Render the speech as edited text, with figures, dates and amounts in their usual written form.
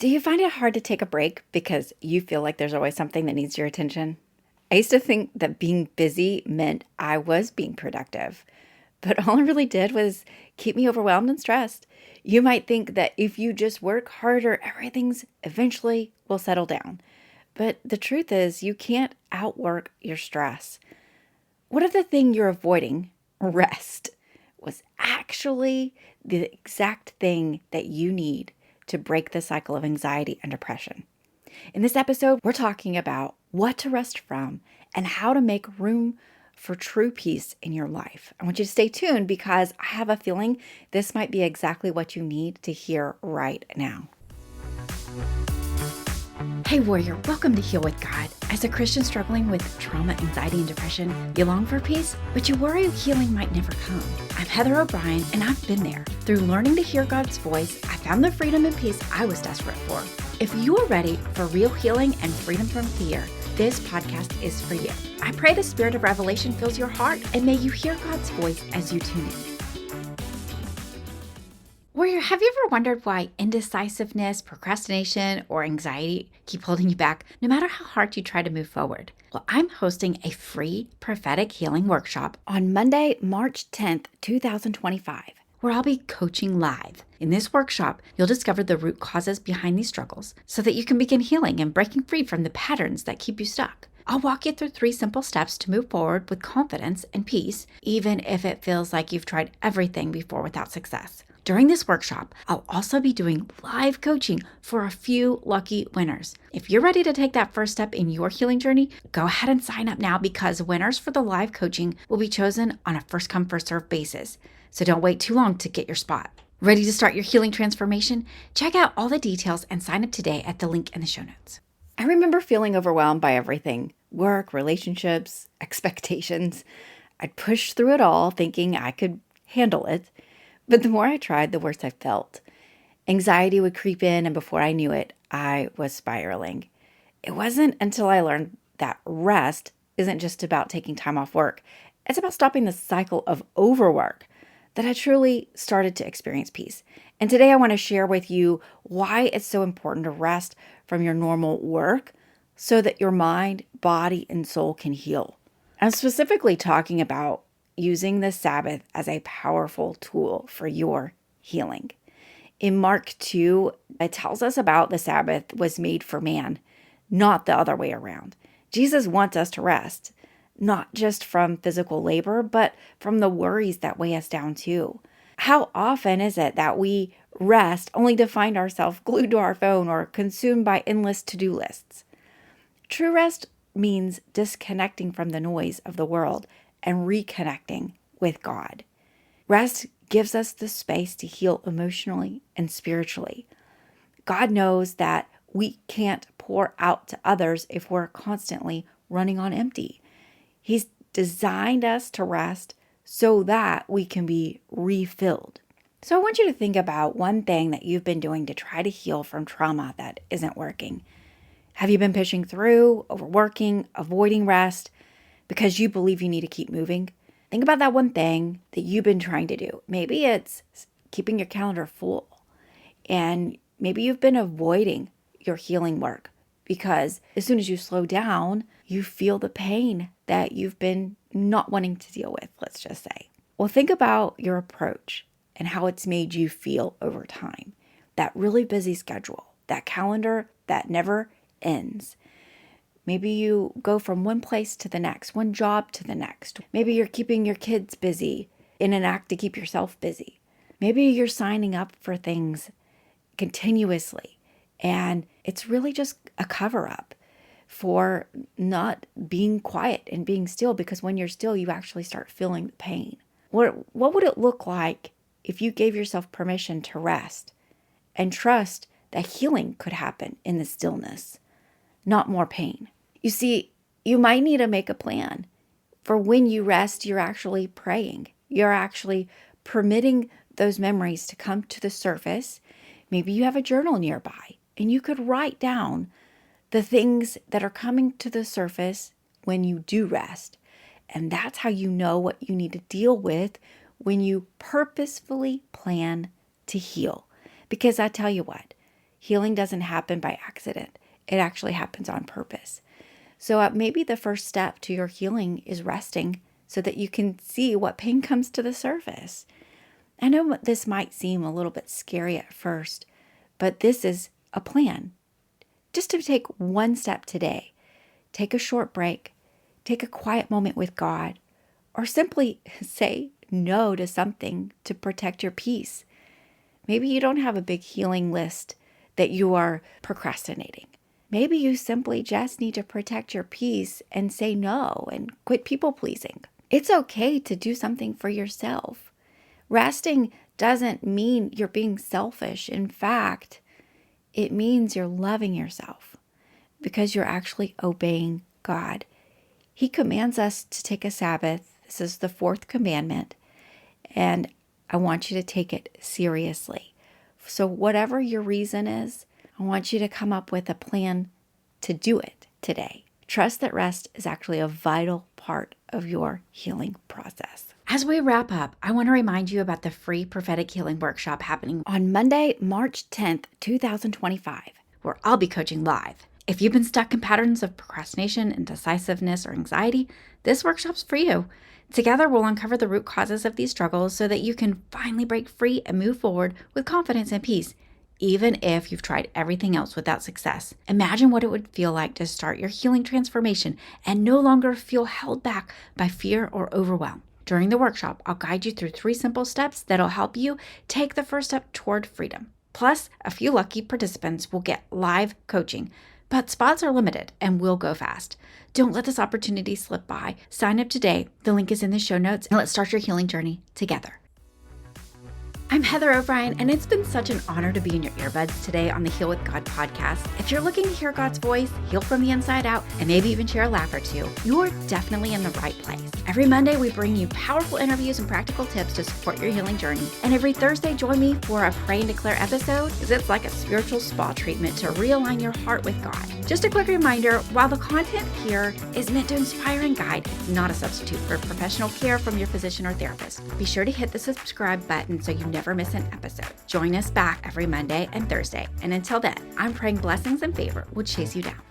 Do you find it hard to take a break because you feel like there's always something that needs your attention? I used to think that being busy meant I was being productive, but all it really did was keep me overwhelmed and stressed. You might think that if you just work harder, everything's eventually will settle down. But the truth is, you can't outwork your stress. What if the thing you're avoiding, rest, was actually the exact thing that you need to break the cycle of anxiety and depression? In this episode, we're talking about what to rest from and how to make room for true peace in your life. I want you to stay tuned because I have a feeling this might be exactly what you need to hear right now. Hey warrior, welcome to Heal with God. As a Christian struggling with trauma, anxiety, and depression, you long for peace, but you worry healing might never come. I'm Heather O'Brien, and I've been there. Through learning to hear God's voice, I found the freedom and peace I was desperate for. If you are ready for real healing and freedom from fear, this podcast is for you. I pray the spirit of revelation fills your heart, and may you hear God's voice as you tune in. Warrior, have you ever wondered why indecisiveness, procrastination, or anxiety keep holding you back no matter how hard you try to move forward? Well, I'm hosting a free prophetic healing workshop on Monday, March 10th, 2025, where I'll be coaching live. In this workshop, you'll discover the root causes behind these struggles so that you can begin healing and breaking free from the patterns that keep you stuck. I'll walk you through 3 simple steps to move forward with confidence and peace, even if it feels like you've tried everything before without success. During this workshop, I'll also be doing live coaching for a few lucky winners. If you're ready to take that first step in your healing journey, go ahead and sign up now because winners for the live coaching will be chosen on a first come, first served basis. So don't wait too long to get your spot. Ready to start your healing transformation? Check out all the details and sign up today at the link in the show notes. I remember feeling overwhelmed by everything: work, relationships, expectations. I'd push through it all thinking I could handle it. But the more I tried, the worse I felt. Anxiety would creep in, and before I knew it, I was spiraling. It wasn't until I learned that rest isn't just about taking time off work. It's about stopping the cycle of overwork that I truly started to experience peace. And today I want to share with you why it's so important to rest from your normal work so that your mind, body, and soul can heal. I'm specifically talking about using the Sabbath as a powerful tool for your healing. In Mark 2, it tells us about the Sabbath was made for man, not the other way around. Jesus wants us to rest, not just from physical labor, but from the worries that weigh us down too. How often is it that we rest only to find ourselves glued to our phone or consumed by endless to-do lists? True rest means disconnecting from the noise of the world and reconnecting with God. Rest gives us the space to heal emotionally and spiritually. God knows that we can't pour out to others if we're constantly running on empty. He's designed us to rest so that we can be refilled. So I want you to think about one thing that you've been doing to try to heal from trauma that isn't working. Have you been pushing through, overworking, avoiding rest because you believe you need to keep moving? Think about that one thing that you've been trying to do. Maybe it's keeping your calendar full, and maybe you've been avoiding your healing work because as soon as you slow down, you feel the pain that you've been not wanting to deal with, let's just say. Well, think about your approach and how it's made you feel over time. That really busy schedule, that calendar that never ends. Maybe you go from one place to the next, one job to the next. Maybe you're keeping your kids busy in an act to keep yourself busy. Maybe you're signing up for things continuously, and it's really just a cover-up for not being quiet and being still, because when you're still, you actually start feeling the pain. What would it look like if you gave yourself permission to rest and trust that healing could happen in the stillness, not more pain? You see, you might need to make a plan for when you rest. You're actually praying. You're actually permitting those memories to come to the surface. Maybe you have a journal nearby and you could write down the things that are coming to the surface when you do rest. And that's how you know what you need to deal with when you purposefully plan to heal. Because I tell you what, Healing doesn't happen by accident. It actually happens on purpose. So maybe the first step to your healing is resting so that you can see what pain comes to the surface. I know this might seem a little bit scary at first, but this is a plan. Just to take one step today. Take a short break. Take a quiet moment with God. Or simply say no to something to protect your peace. Maybe you don't have a big healing list that you are procrastinating. Maybe you simply just need to protect your peace and say no and quit people pleasing. It's okay to do something for yourself. Resting doesn't mean you're being selfish. In fact, it means you're loving yourself because you're actually obeying God. He commands us to take a Sabbath. This is the 4th commandment, and I want you to take it seriously. So whatever your reason is, I want you to come up with a plan to do it today. Trust that rest is actually a vital part of your healing process. As we wrap up, I want to remind you about the free prophetic healing workshop happening on Monday, March 10th, 2025, where I'll be coaching live. If you've been stuck in patterns of procrastination, indecisiveness, or anxiety, this workshop's for you. Together, we'll uncover the root causes of these struggles so that you can finally break free and move forward with confidence and peace, even if you've tried everything else without success. Imagine what it would feel like to start your healing transformation and no longer feel held back by fear or overwhelm. During the workshop, I'll guide you through 3 simple steps that'll help you take the first step toward freedom. Plus, a few lucky participants will get live coaching, but spots are limited and will go fast. Don't let this opportunity slip by. Sign up today. The link is in the show notes, and let's start your healing journey together. I'm Heather O'Brien, and it's been such an honor to be in your earbuds today on the Heal with God podcast. If you're looking to hear God's voice, heal from the inside out, and maybe even share a laugh or two, you're definitely in the right place. Every Monday, we bring you powerful interviews and practical tips to support your healing journey. And every Thursday, join me for a Pray and Declare episode, because it's like a spiritual spa treatment to realign your heart with God. Just a quick reminder, while the content here is meant to inspire and guide, it's not a substitute for professional care from your physician or therapist. Be sure to hit the subscribe button so you never miss an episode. Join us back every Monday and Thursday. And until then, I'm praying blessings and favor will chase you down.